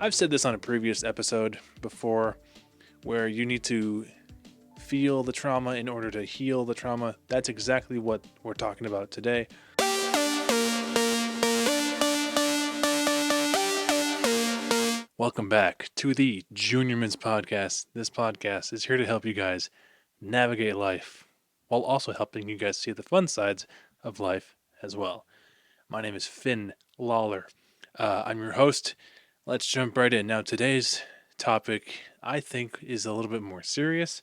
I've said this on a previous episode before where you need to feel the trauma in order to heal the trauma. That's exactly what we're talking about today. Welcome back to the Juniorman's Podcast. This podcast is here to help you guys navigate life while also helping you guys see the fun sides of life as well. My name is Finn Lawler. I'm your host. Let's jump right in. Now, today's topic, I think, is a little bit more serious.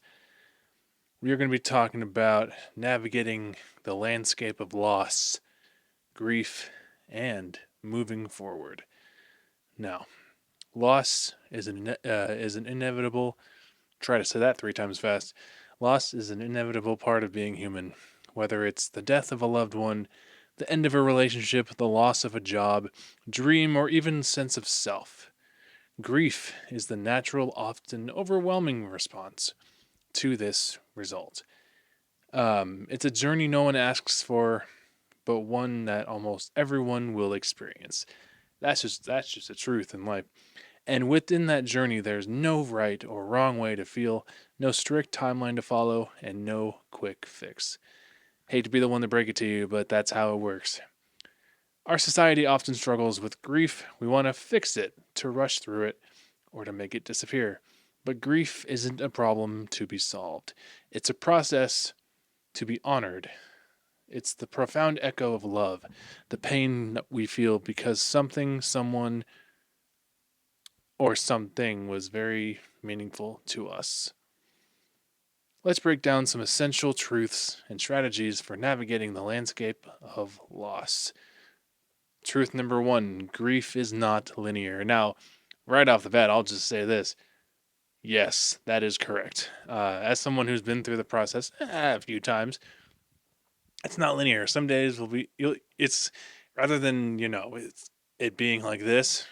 We are going to be talking about navigating the landscape of loss, grief, and moving forward. Now, loss is an inevitable. Try to say that 3 times fast. Loss is an inevitable part of being human, whether it's the death of a loved one, the end of a relationship, the loss of a job, dream, or even sense of self. Grief is the natural, often overwhelming response to this result. It's a journey no one asks for, but one that almost everyone will experience. That's just the truth in life. And within that journey, there's no right or wrong way to feel, no strict timeline to follow, and no quick fix. Hate to be the one to break it to you, but that's how it works. Our society often struggles with grief. We want to fix it, to rush through it, or to make it disappear. But grief isn't a problem to be solved. It's a process to be honored. It's the profound echo of love, the pain that we feel because something, someone, or something was very meaningful to us. Let's break down some essential truths and strategies for navigating the landscape of loss. Truth number 1, grief is not linear. Now, right off the bat, I'll just say this. Yes, that is correct. As someone who's been through the process a few times, it's not linear. Some days will be, it's rather than, it being like this,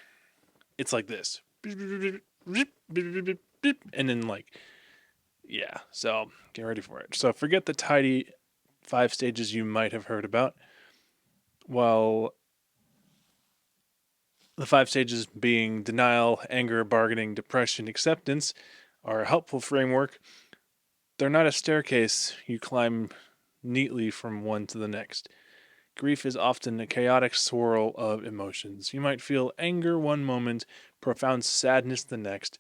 it's like this. And then so get ready for it. So forget the tidy 5 stages you might have heard about. Well, the 5 stages being denial, anger, bargaining, depression, acceptance are a helpful framework. They're not a staircase you climb neatly from one to the next. Grief is often a chaotic swirl of emotions. You might feel anger one moment, profound sadness the next,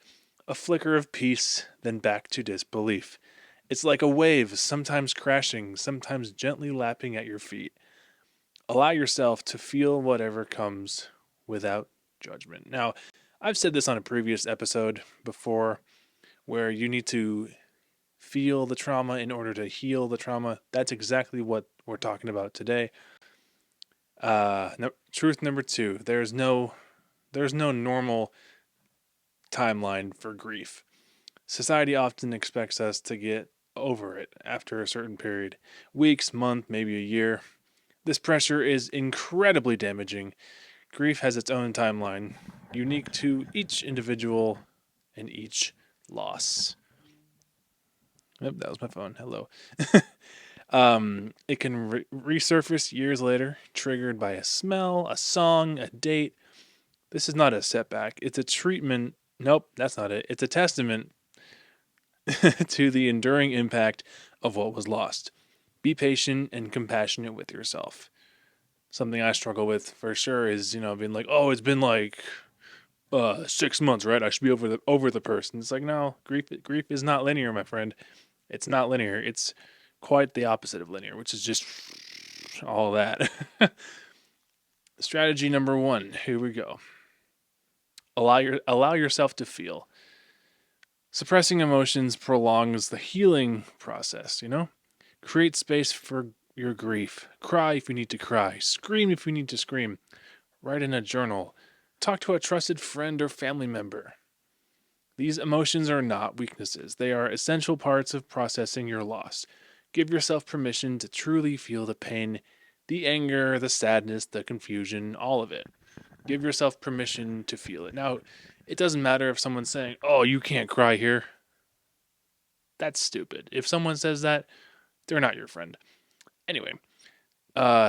a flicker of peace, then back to disbelief. It's like a wave, sometimes crashing, sometimes gently lapping at your feet. Allow yourself to feel whatever comes without judgment. Now, I've said this on a previous episode before where you need to feel the trauma in order to heal the trauma. That's exactly what we're talking about today. Truth number 2, there's no normal timeline for grief. Society often expects us to get over it after a certain period, weeks, month, maybe a year. This pressure is incredibly damaging. Grief has its own timeline, unique to each individual and each loss. Yep, that was my phone. Hello. It can resurface years later, triggered by a smell, a song, a date. This is not a setback. It's a treatment. Nope, that's not it. It's a testament to the enduring impact of what was lost. Be patient and compassionate with yourself. Something I struggle with for sure is, being like, oh, it's been like 6 months, right? I should be over the person. It's like, no, grief is not linear, my friend. It's not linear. It's quite the opposite of linear, which is just all that. Strategy number 1. Here we go. Allow yourself to feel. Suppressing emotions prolongs the healing process, Create space for your grief. Cry if you need to cry. Scream if you need to scream. Write in a journal. Talk to a trusted friend or family member. These emotions are not weaknesses. They are essential parts of processing your loss. Give yourself permission to truly feel the pain, the anger, the sadness, the confusion, all of it. Give yourself permission to feel it. Now, it doesn't matter if someone's saying, oh, you can't cry here. That's stupid. If someone says that, they're not your friend. Anyway,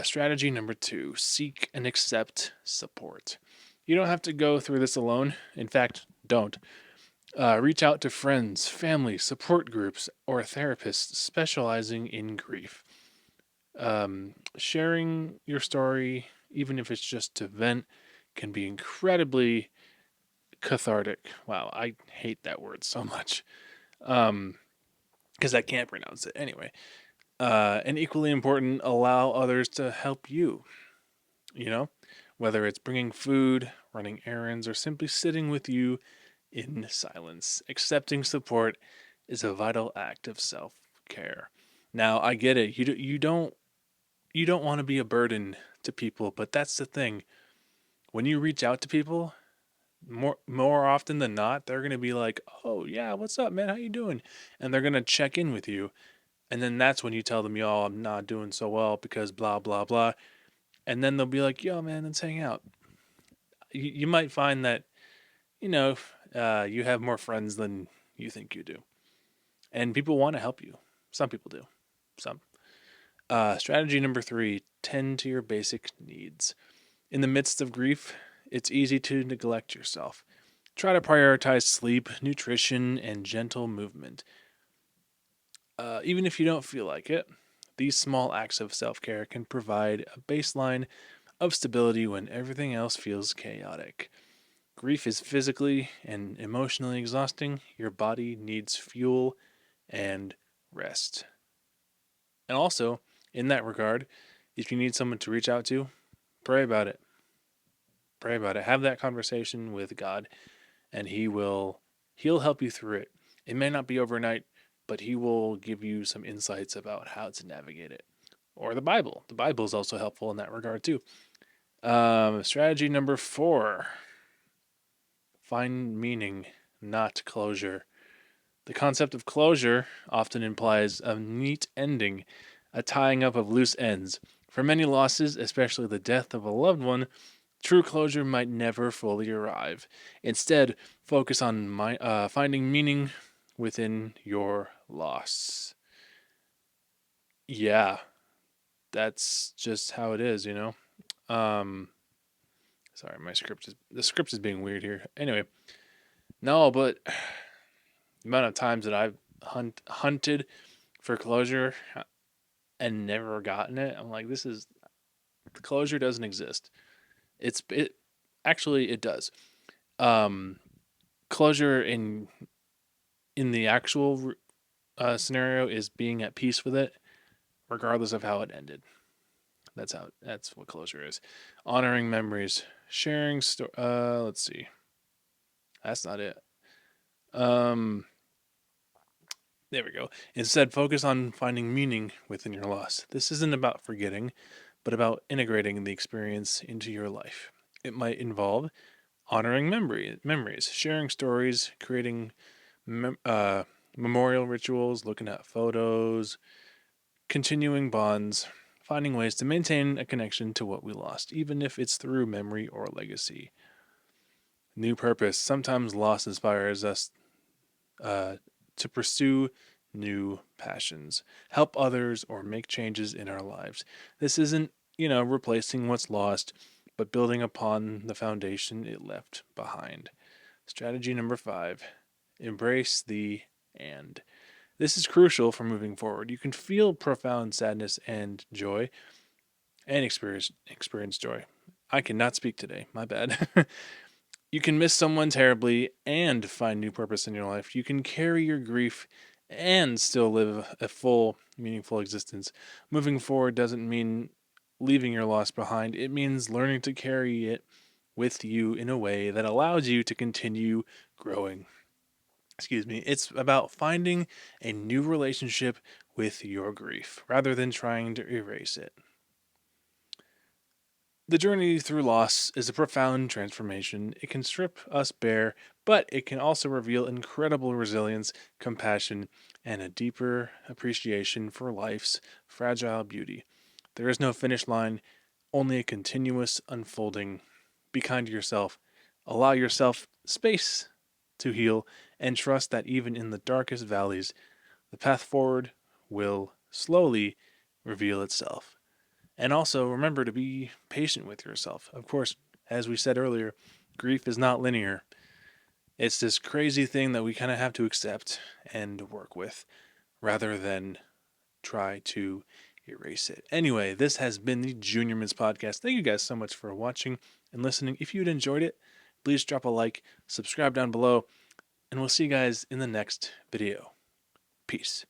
strategy number 2, seek and accept support. You don't have to go through this alone. In fact, don't. Reach out to friends, family, support groups, or therapists specializing in grief. Sharing your story, even if it's just to vent, can be incredibly cathartic. Wow, I hate that word so much. Because I can't pronounce it anyway. And equally important, allow others to help you. You know, whether it's bringing food, running errands, or simply sitting with you in silence. Accepting support is a vital act of self-care. Now, I get it. You don't want to be a burden to people, but that's the thing. When you reach out to people, more often than not, they're going to be like, "Oh, yeah, what's up, man? How you doing?" And they're going to check in with you. And then that's when you tell them, "Yo, I'm not doing so well because blah blah blah." And then they'll be like, "Yo, man, let's hang out." You might find that, you know, you have more friends than you think you do. And people want to help you. Some people do. Some. Strategy number 3, tend to your basic needs. In the midst of grief, it's easy to neglect yourself. Try to prioritize sleep, nutrition, and gentle movement. Even if you don't feel like it, these small acts of self care can provide a baseline of stability when everything else feels chaotic. Grief is physically and emotionally exhausting. Your body needs fuel and rest. And also, in that regard, if you need someone to reach out to, pray about it. Pray about it. Have that conversation with God, and He'll help you through it. It may not be overnight, but He will give you some insights about how to navigate it. Or the Bible. The Bible is also helpful in that regard too. Strategy number 4: find meaning, not closure. The concept of closure often implies a neat ending, a tying up of loose ends. For many losses, especially the death of a loved one, true closure might never fully arrive. Instead, focus on finding meaning within your loss. Yeah, that's just how it is, you know. Um, Sorry, the script is being weird here. Anyway, no, but the amount of times that I've hunted for closure and never gotten it, I'm like, the closure doesn't exist. It actually it does. Um, Closure in the actual scenario is being at peace with it, regardless of how it ended. That's what closure is. Honoring memories, sharing let's see. That's not it. Um there we go. Instead, focus on finding meaning within your loss. This isn't about forgetting, but about integrating the experience into your life. It might involve honoring memories, sharing stories, creating memorial rituals, looking at photos, continuing bonds, finding ways to maintain a connection to what we lost, even if it's through memory or legacy. New purpose. Sometimes loss inspires us uh, to pursue new passions, help others, or make changes in our lives. This isn't, replacing what's lost, but building upon the foundation it left behind. Strategy number 5: embrace the and. This is crucial for moving forward. You can feel profound sadness and joy and experience joy. I cannot speak today. My bad. You can miss someone terribly and find new purpose in your life. You can carry your grief and still live a full, meaningful existence. Moving forward doesn't mean leaving your loss behind. It means learning to carry it with you in a way that allows you to continue growing. Excuse me. It's about finding a new relationship with your grief rather than trying to erase it. The journey through loss is a profound transformation. It can strip us bare, but it can also reveal incredible resilience, compassion, and a deeper appreciation for life's fragile beauty. There is no finish line, only a continuous unfolding. Be kind to yourself. Allow yourself space to heal, and trust that even in the darkest valleys, the path forward will slowly reveal itself. And also remember to be patient with yourself. Of course, as we said earlier, Grief is not linear. It's this crazy thing that we kind of have to accept and work with rather than try to erase it. Anyway, this has been the Junior Mints Podcast. Thank you guys so much for watching and listening. If you'd enjoyed it, please drop a like, subscribe down below, and we'll see you guys in the next video. Peace.